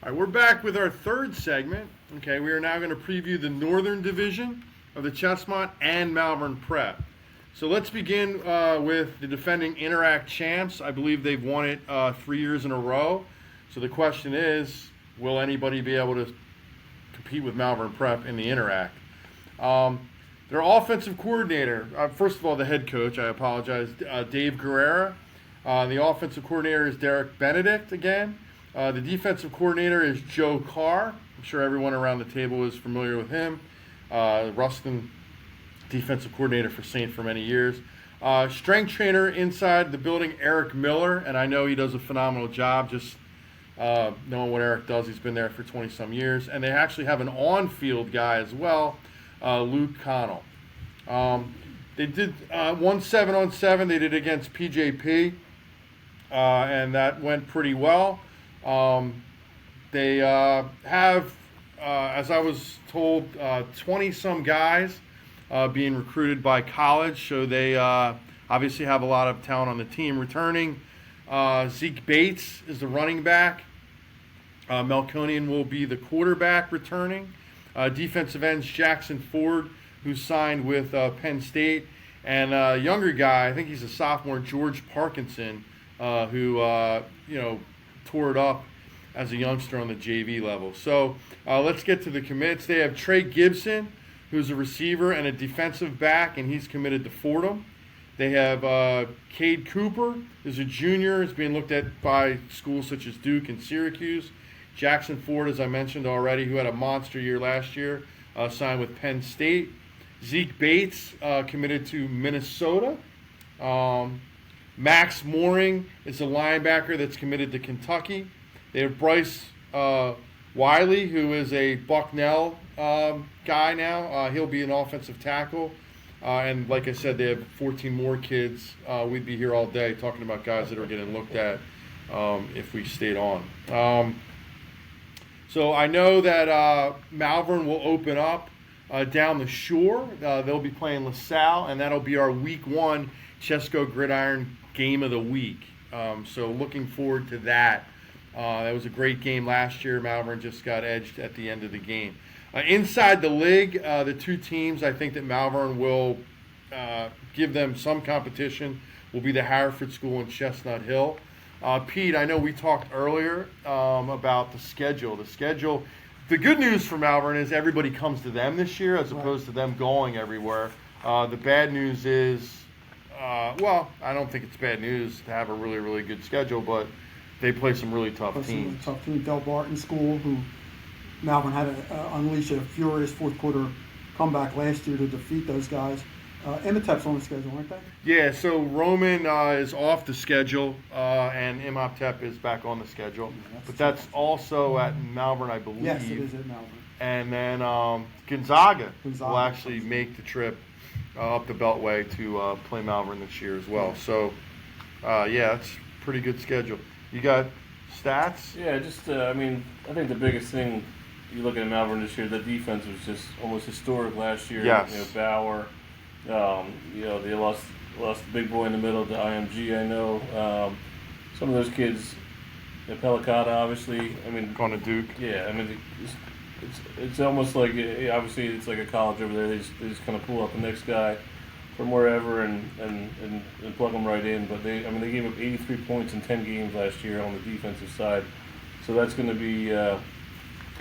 All right, we're back with our third segment. Okay, we are now going to preview the Northern Division of the Chestmont and Malvern Prep. So let's begin with the defending Interact champs. I believe they've won it 3 years in a row. So the question is, will anybody be able to compete with Malvern Prep in the Interact? Their offensive coordinator, first of all, the head coach, I apologize, Dave Guerrera. The offensive coordinator is Derek Benedict again. The defensive coordinator is Joe Carr. I'm sure everyone around the table is familiar with him. Ruston, defensive coordinator for Saint for many years. Strength trainer inside the building, Eric Miller, and I know he does a phenomenal job just knowing what Eric does. He's been there for 20-some years. And they actually have an on-field guy as well, Luke Connell. They did 1 7-on-7. They did against PJP, and that went pretty well. They have, as I was told, 20-some guys being recruited by college, so they obviously have a lot of talent on the team. Returning, Zeke Bates is the running back. Melkonian will be the quarterback returning. Defensive ends, Jackson Ford, who signed with Penn State, and a younger guy, I think he's a sophomore, George Parkinson, who tore it up as a youngster on the JV level. So let's get to the commits. They have Trey Gibson, who's a receiver and a defensive back, and he's committed to Fordham. They have Cade Cooper, who's a junior, is being looked at by schools such as Duke and Syracuse. Jackson Ford, as I mentioned already, who had a monster year last year, signed with Penn State. Zeke Bates committed to Minnesota. Max Mooring is a linebacker that's committed to Kentucky. They have Bryce Wiley, who is a Bucknell guy now. He'll be an offensive tackle. And like I said, they have 14 more kids. We'd be here all day talking about guys that are getting looked at if we stayed on. So I know that Malvern will open up down the shore. They'll be playing LaSalle, and that'll be our Week 1 ChesCo Gridiron Game of the Week. So looking forward to that. That was a great game last year. Malvern just got edged at the end of the game. Inside the league, the two teams I think that Malvern will give them some competition will be the Hereford School and Chestnut Hill. Pete, I know we talked earlier about the schedule. The good news for Malvern is everybody comes to them this year as opposed to them going everywhere. The bad news is, I don't think it's bad news to have a really, really good schedule, but they play some really tough teams. Tough team, Del Barton School, who Malvern had to unleash a furious fourth quarter comeback last year to defeat those guys. Imhotep's on the schedule, aren't they? Yeah, so Roman is off the schedule, and Imhotep is back on the schedule. But that's also at Malvern, I believe. Yes, it is at Malvern. And then Gonzaga will actually make the trip up the Beltway to play Malvern this year as well. So, it's a pretty good schedule. You got stats? Yeah, I think the biggest thing you look at Malvern this year, the defense was just almost historic last year. Yes. Bauer. They lost the big boy in the middle to IMG. I know some of those kids, Pelicata, obviously. Going to Duke. Yeah, it's almost like obviously it's like a college over there. They just kind of pull up the next guy from wherever and plug them right in. But they gave up 83 points in 10 games last year on the defensive side. So that's going to be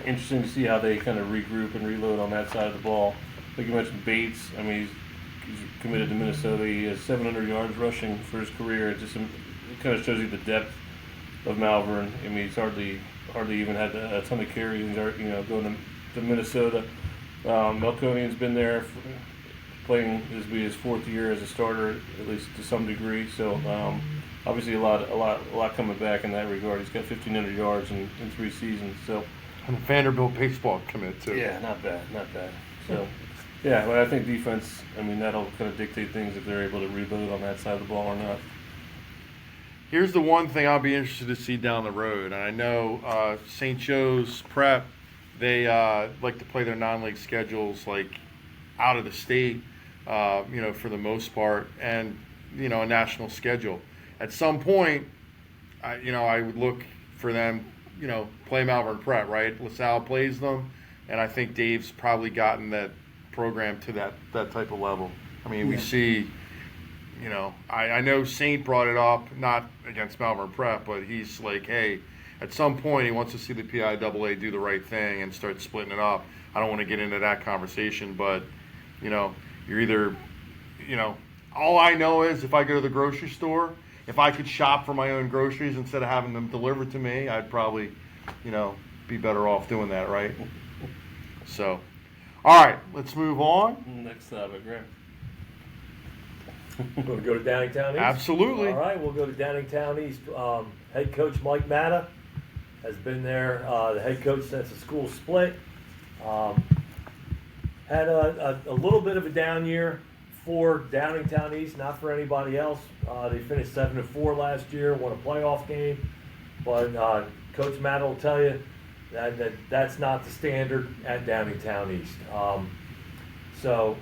interesting to see how they kind of regroup and reload on that side of the ball. Like you mentioned, Bates. He's committed to Minnesota. He has 700 yards rushing for his career. It kind of shows you the depth of Malvern. He's hardly even had a ton of carries. Going to Minnesota. Melkonian's been there playing. This will be his fourth year as a starter, at least to some degree. So obviously a lot coming back in that regard. He's got 1,500 yards in 3 seasons. So and the Vanderbilt baseball commit too. Yeah, not bad. So. Yeah, but I think defense, that'll kind of dictate things if they're able to reload on that side of the ball or not. Here's the one thing I'll be interested to see down the road. And I know St. Joe's Prep, they like to play their non-league schedules like out of the state, for the most part, and, a national schedule. At some point, I would look for them, play Malvern Prep, right? LaSalle plays them, and I think Dave's probably gotten that program to that type of level. I mean, we see, I know Saint brought it up, not against Malvern Prep, but he's like, hey, at some point he wants to see the PIAA do the right thing and start splitting it up. I don't want to get into that conversation, but, you're either, all I know is if I go to the grocery store, if I could shop for my own groceries instead of having them delivered to me, I'd probably, be better off doing that, right? So, all right, let's move on. Next topic, Graham. We're going to go to Downingtown East? Absolutely. All right, we'll go to Downingtown East. Head coach Mike Matta has been there, the head coach since the school split. Had a little bit of a down year for Downingtown East, not for anybody else. They finished 7-4 last year, won a playoff game. But Coach Matta will tell you that's not the standard at Downingtown East. So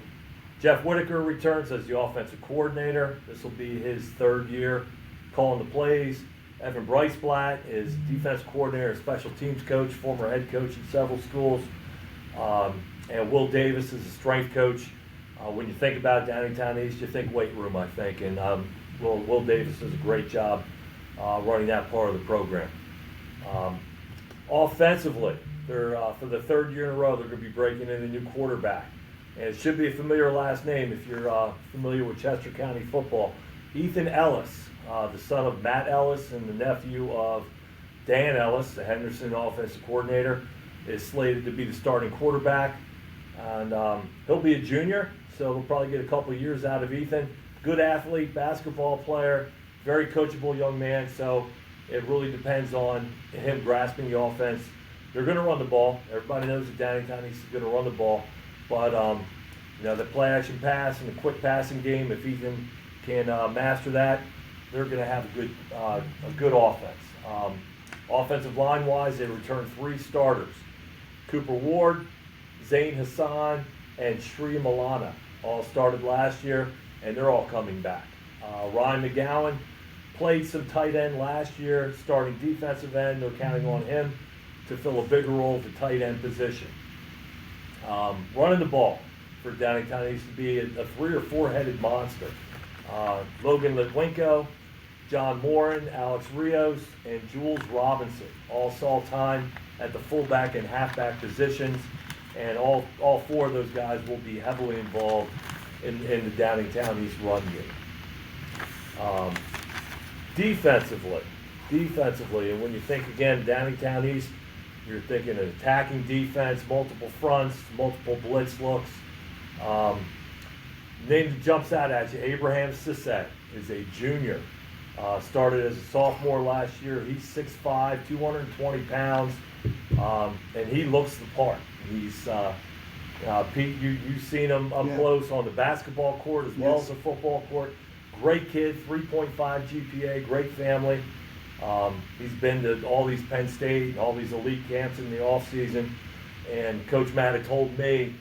Jeff Whitaker returns as the offensive coordinator. This will be his third year calling the plays. Evan Bryce-Blatt is defense coordinator and special teams coach, former head coach in several schools. And Will Davis is a strength coach. When you think about Downingtown East, you think weight room, I think. And Will Davis does a great job running that part of the program. Offensively, they're for the third year in a row, they're going to be breaking in a new quarterback. And it should be a familiar last name if you're familiar with Chester County football. Ethan Ellis, the son of Matt Ellis and the nephew of Dan Ellis, the Henderson offensive coordinator, is slated to be the starting quarterback. And he'll be a junior, so we'll probably get a couple of years out of Ethan. Good athlete, basketball player, very coachable young man, so it really depends on him grasping the offense. They're going to run the ball. Everybody knows that Downingtown East is going to run the ball. But, the play-action pass and the quick passing game, if Ethan can master that, they're going to have a good offense. Offensive line-wise, they return 3 starters. Cooper Ward, Zane Hassan, and Sri Malana all started last year, and they're all coming back. Ryan McGowan played some tight end last year, starting defensive end. They're counting on him to fill a bigger role at the tight end position. Running the ball for Downingtown East to be a 3 or 4-headed monster. Logan Litwinko, John Morin, Alex Rios, and Jules Robinson all saw time at the fullback and halfback positions, and all 4 of those guys will be heavily involved in the Downingtown East run game. Defensively, and when you think again Downingtown East, you're thinking an attacking defense, multiple fronts, multiple blitz looks. Name that jumps out at you, Abraham Sissett is a junior. Started as a sophomore last year. He's 6'5", 220 pounds, and he looks the part. He's Pete, you've seen him up close on the basketball court as well as the football court. Great kid, 3.5 GPA, great family. He's been to all these Penn State, all these elite camps in the off season, and Coach Matta told me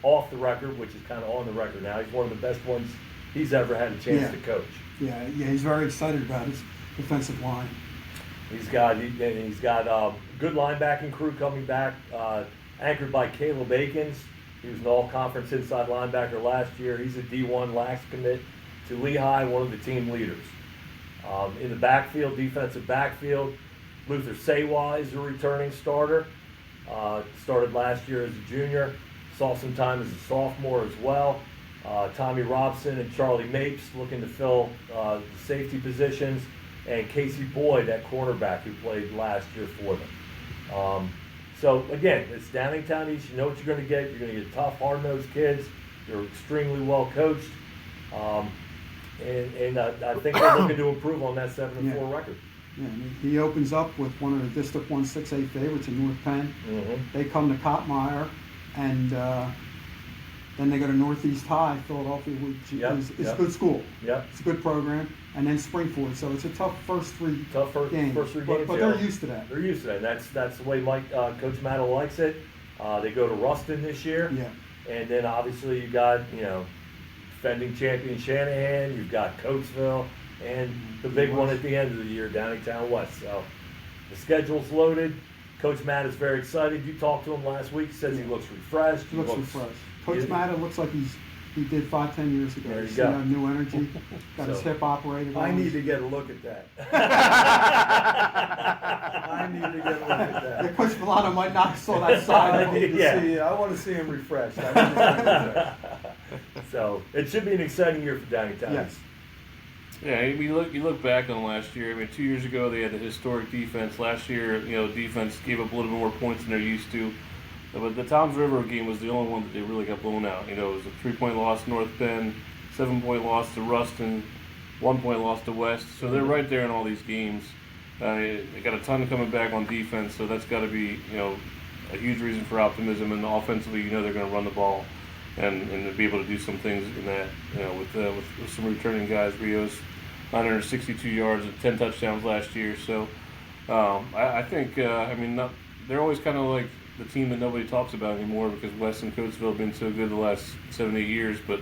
off the record, which is kind of on the record now, he's one of the best ones he's ever had a chance to coach. Yeah, he's very excited about his defensive line. He's got a good linebacking crew coming back, anchored by Caleb Akins. He was an all-conference inside linebacker last year. He's a D1 lax commit to Lehigh, one of the team leaders. In the backfield, defensive backfield, Luther Sewa is a returning starter. Started last year as a junior, saw some time as a sophomore as well. Tommy Robson and Charlie Mapes looking to fill the safety positions, and Casey Boyd at cornerback who played last year for them. So again, it's Downingtown East. You know what you're going to get. You're going to get tough, hard-nosed kids. They're extremely well coached, and I think they're looking to improve on that 7-4 record. Yeah, he opens up with one of the District 1 6A favorites in North Penn. Mm-hmm. They come to Kottmeyer, and then they go to Northeast High, Philadelphia, which is a good school. Yep. It's a good program. And then Springford. So it's a tough first three games. But they're used to that. They're used to that. And that's the way Coach Matta likes it. They go to Ruston this year. Yeah. And then obviously you've got, defending champion Shanahan. You've got Coatesville. And the big one at the end of the year, Downingtown West. So The schedule's loaded. Coach Matt is very excited. You talked to him last week. He says he looks refreshed. He looks refreshed. Coach Matta looks like he did 5-10 years ago. There you He's go. got new energy. Got his So, hip operated. I on. need to get a look at that. I need to get a look at Yeah, that. Coach Milano might not saw that side. I of need him. to Yeah. see. I want to see him refreshed. I need to see him refreshed. So it should be an exciting year for Downingtown. Yes. Yeah, you look back on last year. I mean, 2 years ago they had the historic defense. Last year, defense gave up a little bit more points than they're used to. But the Toms River game was the only one that they really got blown out. It was a 3-point loss to North Penn, 7-point loss to Ruston, 1-point loss to West. So they're right there in all these games. They got a ton coming back on defense, so that's got to be a huge reason for optimism. And offensively, they're going to run the ball and be able to do some things in that. With some returning guys, Rios, 962 yards and 10 touchdowns last year. So I think they're always kind of like the team that nobody talks about anymore because West and Coatesville have been so good the last 7-8 years, but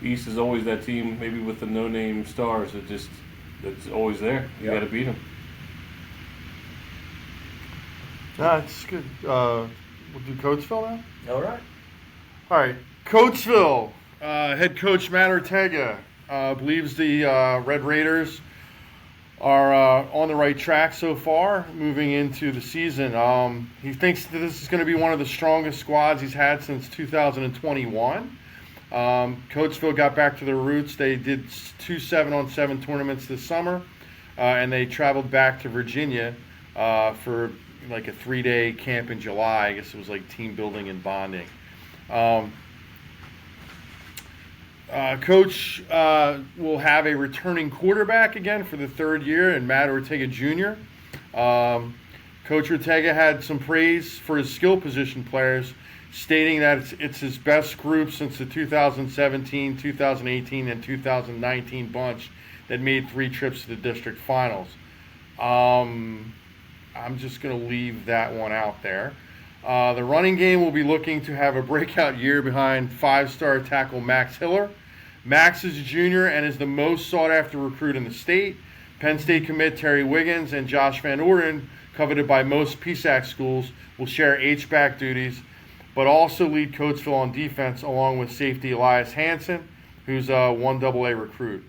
East is always that team, maybe with the no-name stars that's always there. You got to beat them. That's good. We'll do Coatesville now. All right. All right, Coatesville head coach Matt Ortega believes the Red Raiders are on the right track so far moving into the season. He thinks that this is going to be one of the strongest squads he's had since 2021. Coatesville got back to their roots. They did 2 7-on-7 tournaments this summer, and they traveled back to Virginia for like a 3-day camp in July. I guess it was like team building and bonding. Coach will have a returning quarterback again for the 3rd year, and Matt Ortega Jr. Coach Ortega had some praise for his skill position players, stating that it's his best group since the 2017, 2018, and 2019 bunch that made 3 trips to the district finals. I'm just going to leave that one out there. The running game will be looking to have a breakout year behind 5-star tackle Max Hiller. Max is a junior and is the most sought-after recruit in the state. Penn State commit Terry Wiggins and Josh Van Orden, coveted by most PSAC schools, will share H-back duties, but also lead Coatesville on defense along with safety Elias Hansen, who's a 1AA recruit.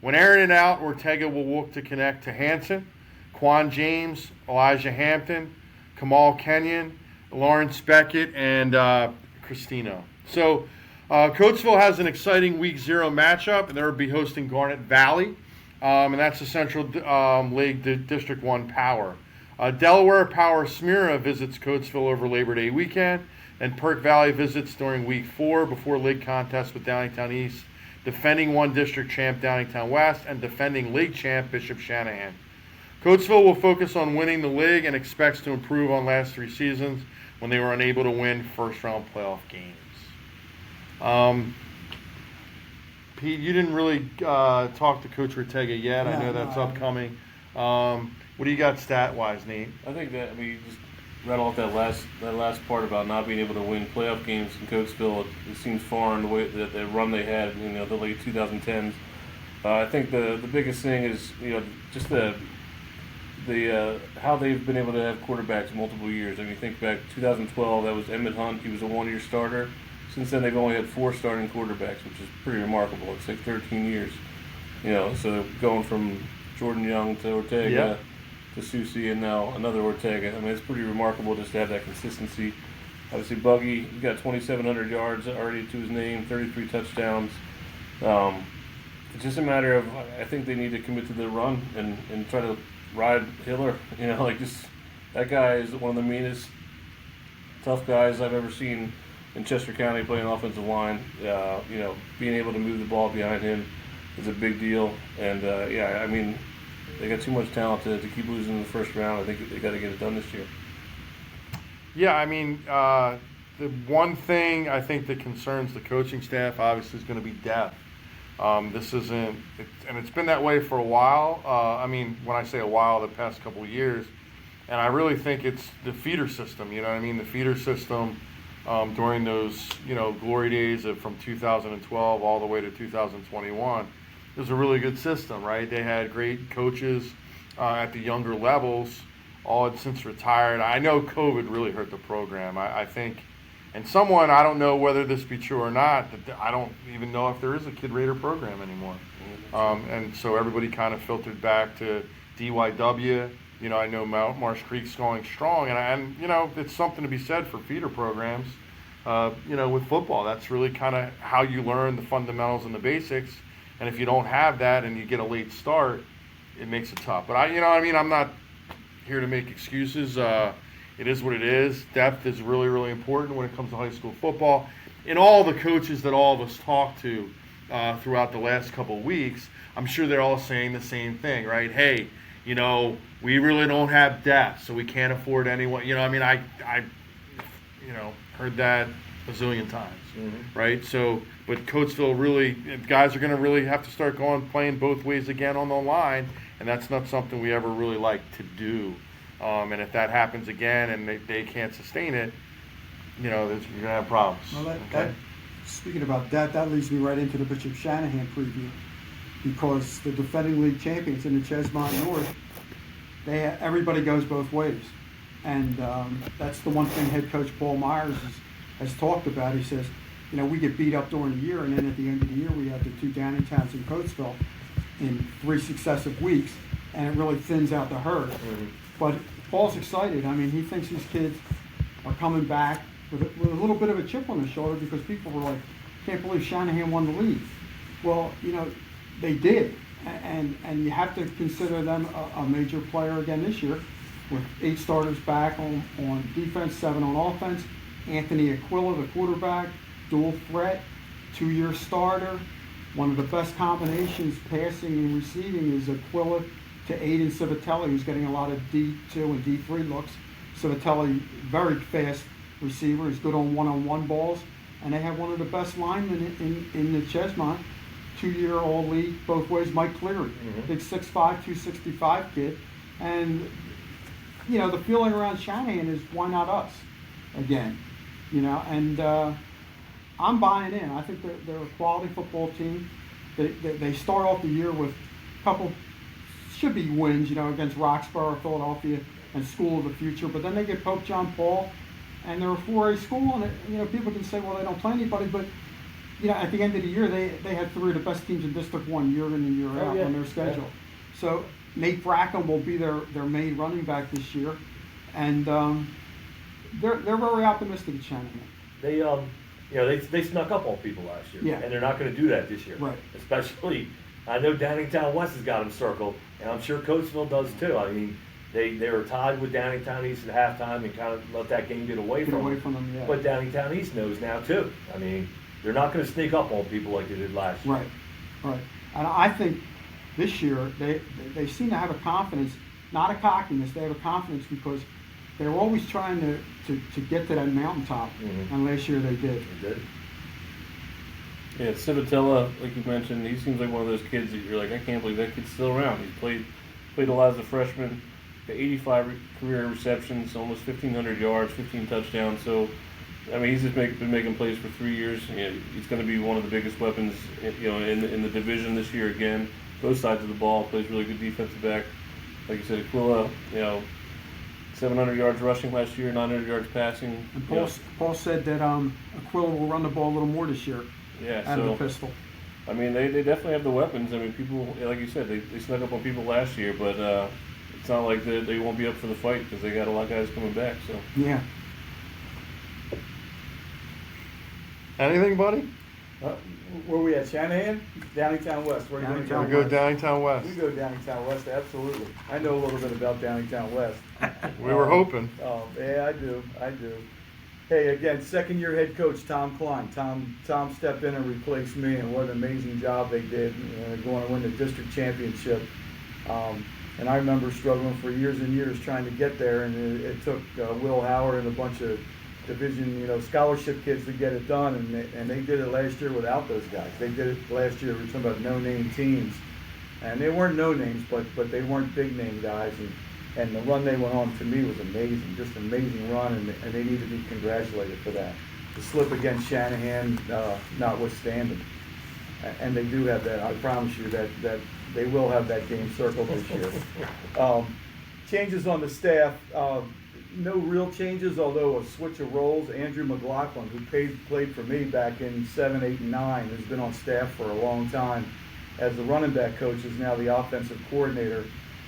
When airing it out, Ortega will look to connect to Hansen, Quan James, Elijah Hampton, Kamal Kenyon, Lawrence Beckett, and Christino. So Coatesville has an exciting Week 0 matchup, and they'll be hosting Garnet Valley, and that's the Central League District 1 Power. Delaware Power Smyrna visits Coatesville over Labor Day weekend, and Perk Valley visits during Week 4 before league contests with Downingtown East, defending 1 district champ Downingtown West, and defending league champ Bishop Shanahan. Coatesville will focus on winning the league and expects to improve on last 3 seasons when they were unable to win first-round playoff games. Pete, you didn't really talk to Coach Ortega yet. I know that's upcoming. What do you got stat-wise, Nate? I think that you just read off that last part about not being able to win playoff games in Coatesville. It seems far in the way that the run they had in the late 2010s. I think the biggest thing is just the how they've been able to have quarterbacks multiple years. I mean, think back 2012, that was Emmett Hunt. He was a 1-year starter. Since then, they've only had 4 starting quarterbacks, which is pretty remarkable. It's like 13 years. So going from Jordan Young to Ortega to Susie and now another Ortega. I mean, it's pretty remarkable just to have that consistency. Obviously, Buggy, he's got 2,700 yards already to his name, 33 touchdowns. It's just a matter of, I think they need to commit to the run and try to ride Hiller. That guy is one of the meanest, tough guys I've ever seen in Chester County playing offensive line. Being able to move the ball behind him is a big deal. And they got too much talent to keep losing in the first round. I think they got to get it done this year. Yeah, I mean, the one thing I think that concerns the coaching staff obviously is going to be depth. This isn't, and it's been that way for a while. When I say a while, the past couple of years, and I really think it's the feeder system. The feeder system during those glory days from 2012 all the way to 2021 is a really good system, right? They had great coaches at the younger levels all had since retired. I know COVID really hurt the program. I think, and someone, I don't know whether this be true or not, that I don't even know if there is a Kid Raider program anymore. And so everybody kind of filtered back to DYW. You know, I know Marsh Creek's going strong, and you know, it's something to be said for feeder programs. You know, with football, that's really kind of how you learn the fundamentals and the basics. And if you don't have that and you get a late start, it makes it tough. But you know what I mean? I'm not here to make excuses. It is what it is. Depth is really, really important when it comes to high school football. And all the coaches that all of us talked to throughout the last couple of weeks, I'm sure they're all saying the same thing, right? Hey, you know, we really don't have depth, so we can't afford anyone. You know, I mean, I you know, heard that a zillion times, right? So, but Coatesville really, guys are going to really have to start playing both ways again on the line, and that's not something we ever really like to do. And if that happens again and they can't sustain it, you know, you're going to have problems. Well, speaking about that leads me right into the Bishop Shanahan preview, because the defending league champions in the Chesmont North, everybody goes both ways. And that's the one thing head coach Paul Myers has talked about. He says, you know, we get beat up during the year, and then at the end of the year we have the 2 Downingtowns in Coatesville in 3 successive weeks, and it really thins out the herd. But Paul's excited. I mean, he thinks these kids are coming back with a little bit of a chip on their shoulder, because people were like, can't believe Shanahan won the league. Well, you know, they did. And you have to consider them a major player again this year, with 8 starters back on defense, 7 on offense. Anthony Aquila, the quarterback, dual threat, 2-year starter. One of the best combinations passing and receiving is Aquila to Aiden Civitelli, who's getting a lot of D2 and D3 looks. Civitelli, very fast receiver, is good on one-on-one balls. And they have one of the best linemen in the Chesmont, 2-year all-league both ways, Mike Cleary, big 6'5", 265 kid. And, you know, the feeling around Shanahan is, why not us again? You know, and I'm buying in. I think they're a quality football team. They start off the year with a couple, should be wins, you know, against Roxborough, Philadelphia, and School of the Future. But then they get Pope John Paul, and they're a 4A school, and, you know, people can say, well, they don't play anybody, but, you know, at the end of the year, they had 3 of the best teams in District 1 year in and year out on their schedule. Yeah. So Nate Brackham will be their main running back this year, and they're very optimistic at Shanahan. They you know, they snuck up on people last year, and they're not going to do that this year. Right. Especially, I know Downingtown West has got them circled, and I'm sure Coatesville does too. I mean, they were tied with Downingtown East at halftime and kind of let that game get away from them. Yeah. But Downingtown East knows now too. I mean, they're not going to sneak up on people like they did last year. Right. And I think this year they seem to have a confidence, not a cockiness. They have a confidence because they were always trying to get to that mountaintop, and last year they did. They did. Yeah, Civitella, like you mentioned, he seems like one of those kids that you're like, I can't believe that kid's still around. He's played a lot as a freshman, got 85 career receptions, almost 1,500 yards, 15 touchdowns. So, I mean, he's just been making plays for 3 years. You know, he's going to be one of the biggest weapons, you know, in the division this year again. Both sides of the ball, plays really good defensive back. Like you said, Aquila, you know, 700 yards rushing last year, 900 yards passing. And Paul said that Aquila will run the ball a little more this year. Yeah, out of the pistol. I mean, they definitely have the weapons. I mean, people, like you said, they snuck up on people last year, but it's not like they won't be up for the fight because they got a lot of guys coming back. So yeah. Anything, buddy? Where we at? Shanahan? Downingtown West. Where are you going to We go Downingtown West. We go Downingtown West, absolutely. I know a little bit about Downingtown West. We were hoping. Yeah, I do. Hey, again, second-year head coach Tom Klein. Tom stepped in and replaced me, and what an amazing job they did. Going to win the district championship. And I remember struggling for years and years trying to get there, and it took Will Howard and a bunch of division, scholarship kids to get it done, and they did it last year without those guys. They did it last year. We're talking about no-name teams, and they weren't no names, but they weren't big-name guys. And the run they went on, to me, was amazing, just an amazing run, and they need to be congratulated for that. The slip against Shanahan, notwithstanding. And they do have that. I promise you that they will have that game circled this year. Changes on the staff. No real changes, although a switch of roles. Andrew McLaughlin, who played for me back in 7, 8, and 9, has been on staff for a long time as the running back coach, is now the offensive coordinator.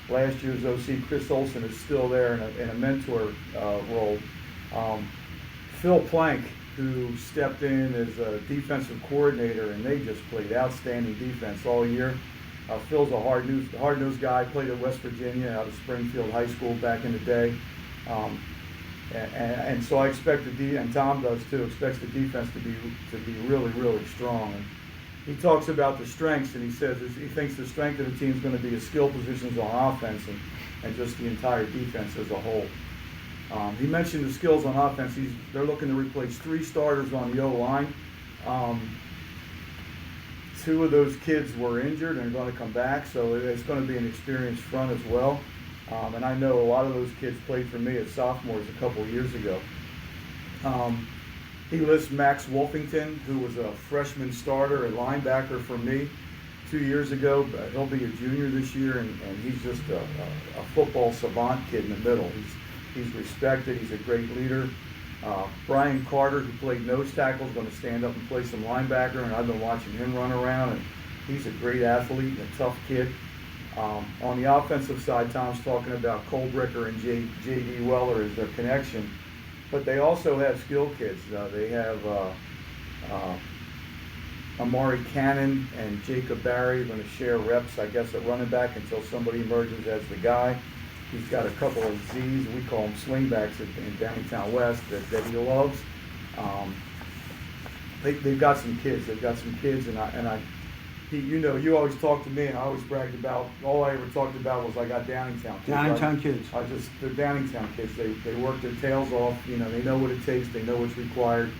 Last year's OC, Chris Olson, is still there in a mentor role. Phil Plank, who stepped in as a defensive coordinator, and they just played outstanding defense all year. Phil's a hard-nosed guy, played at West Virginia out of Springfield High School back in the day. And so I expect and Tom does too, expects the defense to be really, really strong. And he talks about the strengths, and he says he thinks the strength of the team is going to be the skill positions on offense and just the entire defense as a whole. He mentioned the skills on offense. They're looking to replace 3 starters on the O-line. 2 of those kids were injured and are going to come back, so it's going to be an experienced front as well. And I know a lot of those kids played for me as sophomores a couple of years ago. He lists Max Wolfington, who was a freshman starter at linebacker for me 2 years ago. But he'll be a junior this year, and he's just a football savant kid in the middle. He's respected. He's a great leader. Brian Carter, who played nose tackle, is going to stand up and play some linebacker, and I've been watching him run around, and he's a great athlete and a tough kid. On the offensive side, Tom's talking about Cole Bricker and J.D. Weller as their connection, but they also have skill kids. They have Amari Cannon and Jacob Barry going to share reps, I guess, at running back until somebody emerges as the guy. He's got a couple of Z's, we call them slingbacks in Downingtown West, that he loves. They've got some kids. You always talk to me, and I always bragged about, all I ever talked about was I got Downingtown kids. Downingtown kids. They're Downingtown kids. They work their tails off. They know what it takes. They know what's required.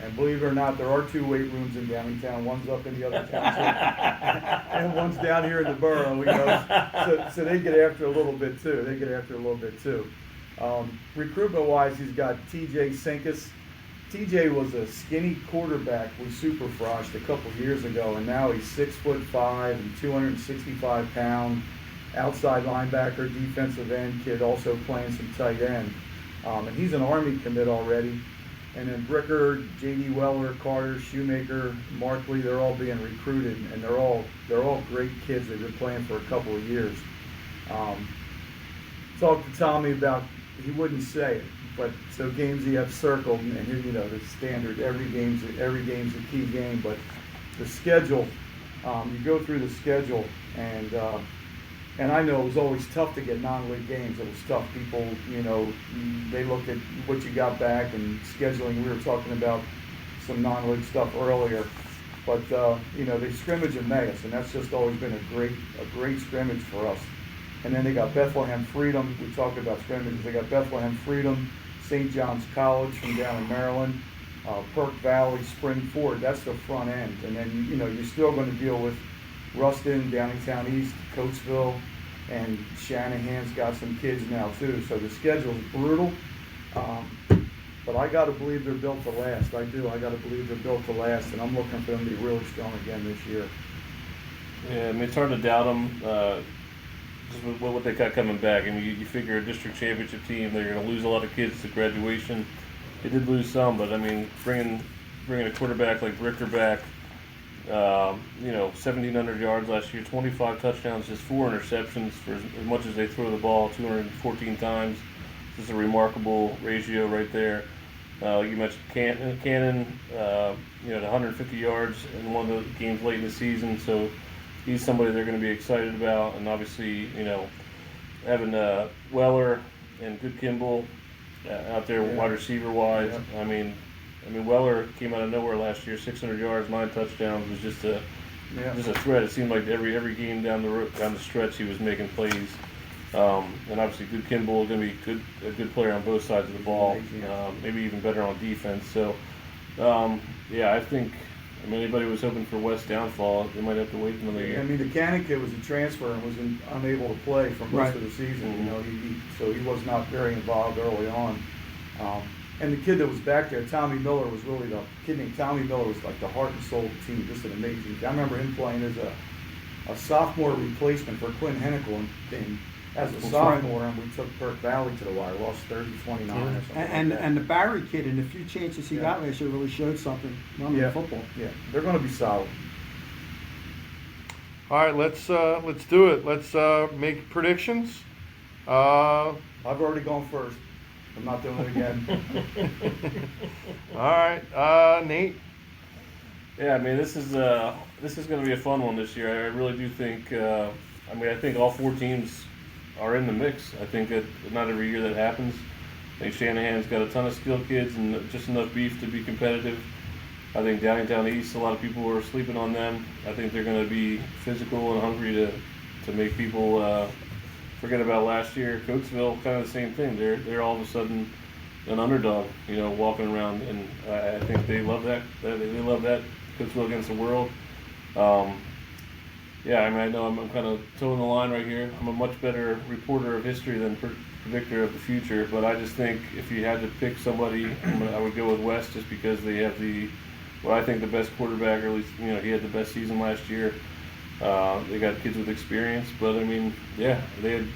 And believe it or not, there are 2 weight rooms in Downingtown. One's up in the other township, and one's down here in the borough. So they get after a little bit too. Recruitment-wise, he's got TJ Sinkus. TJ was a skinny quarterback we superfroshed a couple years ago, and now he's 6'5" and 265 pound, outside linebacker, defensive end kid, also playing some tight end. And he's an Army commit already. And then Bricker, J.D. Weller, Carter, Shoemaker, Markley, they're all being recruited, and they're all great kids. They've been playing for a couple of years. Talked to Tommy about, he wouldn't say it, but so games he have circled, and the standard, every game's a key game, but the schedule, you go through the schedule, and I know it was always tough to get non-league games. It was tough. People, they look at what you got back and scheduling. We were talking about some non-league stuff earlier, but they scrimmage in Emmaus, and that's just always been a great scrimmage for us. And then they got Bethlehem Freedom. We talked about scrimmages. They got Bethlehem Freedom, St. John's College from down in Maryland, Perk Valley, Spring Ford. That's the front end. And then you're still going to deal with Ruston, Downingtown East, Coatesville, and Shanahan's got some kids now too. So the schedule's brutal, but I got to believe they're built to last. I do. I got to believe they're built to last, and I'm looking for them to be really strong again this year. Yeah, it's hard to doubt them. Just with what they got coming back. You figure a district championship team, they're going to lose a lot of kids to graduation. They did lose some, but bringing a quarterback like Ricker back. 1,700 yards last year, 25 touchdowns, just 4 interceptions for as much as they throw the ball 214 times. This is a remarkable ratio right there. You mentioned Cannon, the 150 yards in one of the games late in the season, so he's somebody they're going to be excited about. And obviously, having Weller and Good Kimball out there wide receiver wise. Yeah. Weller came out of nowhere last year, 600 yards, 9 touchdowns, was just a threat. It seemed like every game down the stretch he was making plays. And obviously, Good Kimball is going to be a good player on both sides of the ball, maybe even better on defense. So, I think anybody who was hoping for West downfall, they might have to wait another year. The Cannon kid was a transfer and was unable to play for most of the season. Mm-hmm. So he was not very involved early on. And the kid that was back there, Tommy Miller, was really the kid named Tommy Miller was like the heart and soul of the team. Just an amazing kid. I remember him playing as a sophomore replacement for Quinn Hennicle as a sophomore, and we took Burke Valley to the wire, lost 30-29 or something like that. And the Barry kid, in the few chances he got last year, really showed something running the football. Yeah, they're going to be solid. All right, let's do it. Let's make predictions. I've already gone first. I'm not doing it again. All right, Nate. Yeah, I mean this is going to be a fun one this year. I really do think. I think all 4 teams are in the mix. I think that not every year that happens. I think Shanahan's got a ton of skilled kids and just enough beef to be competitive. I think Downingtown East, a lot of people are sleeping on them. I think they're going to be physical and hungry to make people forget about last year. Coatesville, kind of the same thing. They're all of a sudden an underdog, walking around, and I think they love that. They love that Coatesville against the world. Yeah, I know I'm kind of toeing the line right here. I'm a much better reporter of history than predictor of the future, but I just think if you had to pick somebody, I would go with West just because they have I think the best quarterback, or at least he had the best season last year. They got kids with experience, but they had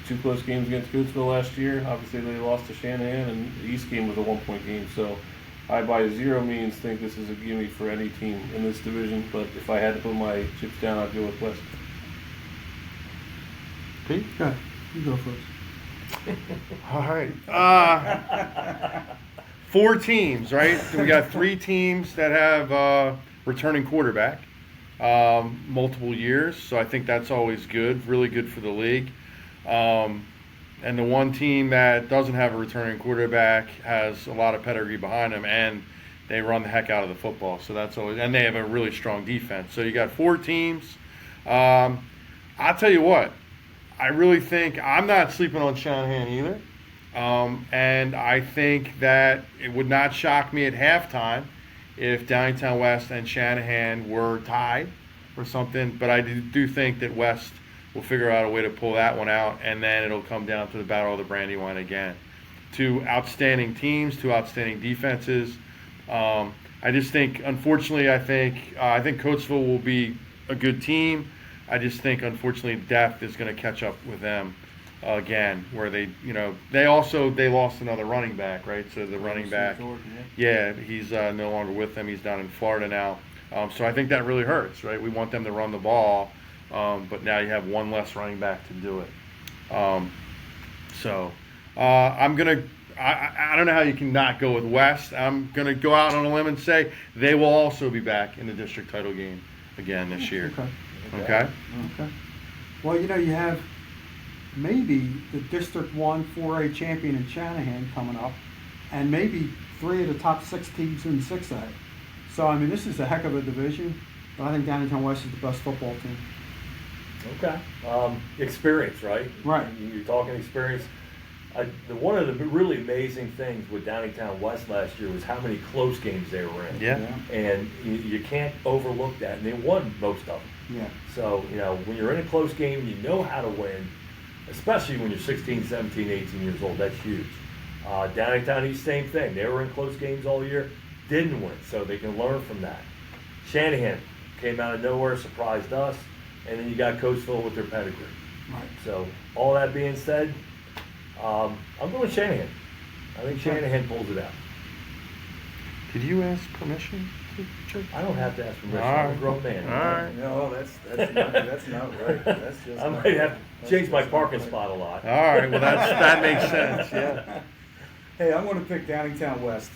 2 close games against Coatesville last year. Obviously, they lost to Shanahan, and the East game was a 1-point game. So I, by zero means, think this is a gimme for any team in this division. But if I had to put my chips down, I'd go with West. Pete? Okay, you go first. All right. 4 teams, right? We got 3 teams that have returning quarterback, multiple years. So I think that's always good, really good for the league. And the one team that doesn't have a returning quarterback has a lot of pedigree behind them, and they run the heck out of the football. So that's always, and they have a really strong defense. So you got 4 teams. I'll tell you what, I really think I'm not sleeping on Shanahan either. And I think that it would not shock me at halftime if Downingtown West and Shanahan were tied or something. But I do think that West will figure out a way to pull that one out, and then it'll come down to the battle of the Brandywine again. 2 outstanding teams, 2 outstanding defenses. I just think, unfortunately, I think Coatesville will be a good team. I just think, unfortunately, depth is going to catch up with them again, where they lost another running back, right? So the running back, he's no longer with them. He's down in Florida now. So I think that really hurts, right? We want them to run the ball. But now you have one less running back to do it. I'm going to – I don't know how you can not go with West. I'm going to go out on a limb and say they will also be back in the district title game again this year. Okay? Well, you have maybe the District 1 4A champion in Shanahan coming up, and maybe 3 of the top 6 teams in 6A. So, this is a heck of a division, but I think Downingtown West is the best football team. Okay. Experience, right? Right. You're talking experience. One of the really amazing things with Downingtown West last year was how many close games they were in. Yeah. And you can't overlook that. And they won most of them. Yeah. So, when you're in a close game, you know how to win, especially when you're 16, 17, 18 years old. That's huge. Downingtown East, same thing. They were in close games all year, didn't win. So they can learn from that. Shanahan came out of nowhere, surprised us. And then you got Coatesville with their pedigree. Right. So, all that being said, I'm going with Shanahan. I think Shanahan pulls it out. Did you ask permission to check? I don't have to ask permission. All I'm right. a grown man. All right. No, that's not right. That's just I might have to change my parking spot a lot. All right. Well, that makes sense. Yeah. Hey, I'm going to pick Downingtown West.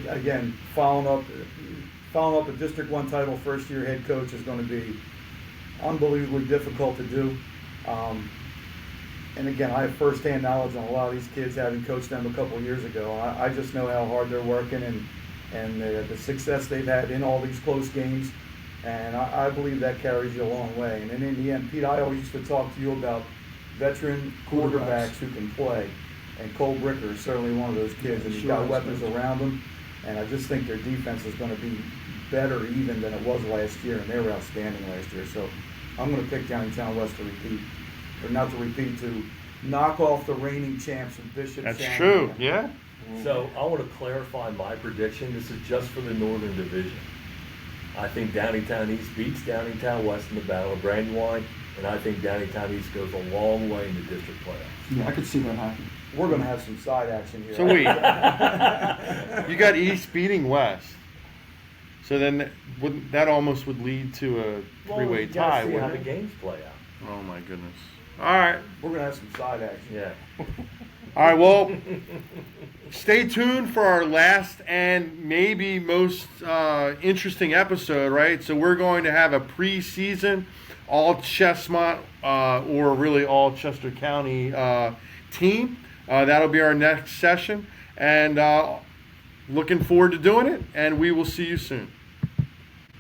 Again, following up a District 1 title, first-year head coach is going to be unbelievably difficult to do. And again, I have first-hand knowledge on a lot of these kids, having coached them a couple years ago. I just know how hard they're working and the success they've had in all these close games. And I believe that carries you a long way. And then in the end, Pete, I always used to talk to you about veteran quarterbacks who can play. And Cole Bricker is certainly one of those kids. And he's got weapons around him. And I just think their defense is going to be better even than it was last year. And they were outstanding last year. So I'm going to pick Downingtown West to repeat. Or not to repeat, to knock off the reigning champs of Bishop That's Shanahan. true. Yeah. So I want to clarify my prediction. This is just for the Northern Division. I think Downingtown East beats Downingtown West in the Battle of Brandywine. And I think Downingtown East goes a long way in the district playoffs. Yeah, I could see that happening. We're gonna have some side action here. So wait, you got East beating West. So then that almost would lead to a three-way you gotta tie, see how wouldn't the it? games play out. Oh my goodness. All right. We're gonna have some side action. Yeah. All right, well, stay tuned for our last and maybe most interesting episode, right? So we're going to have a preseason all Chestmont or really all Chester County team. That'll be our next session. And looking forward to doing it, and we will see you soon.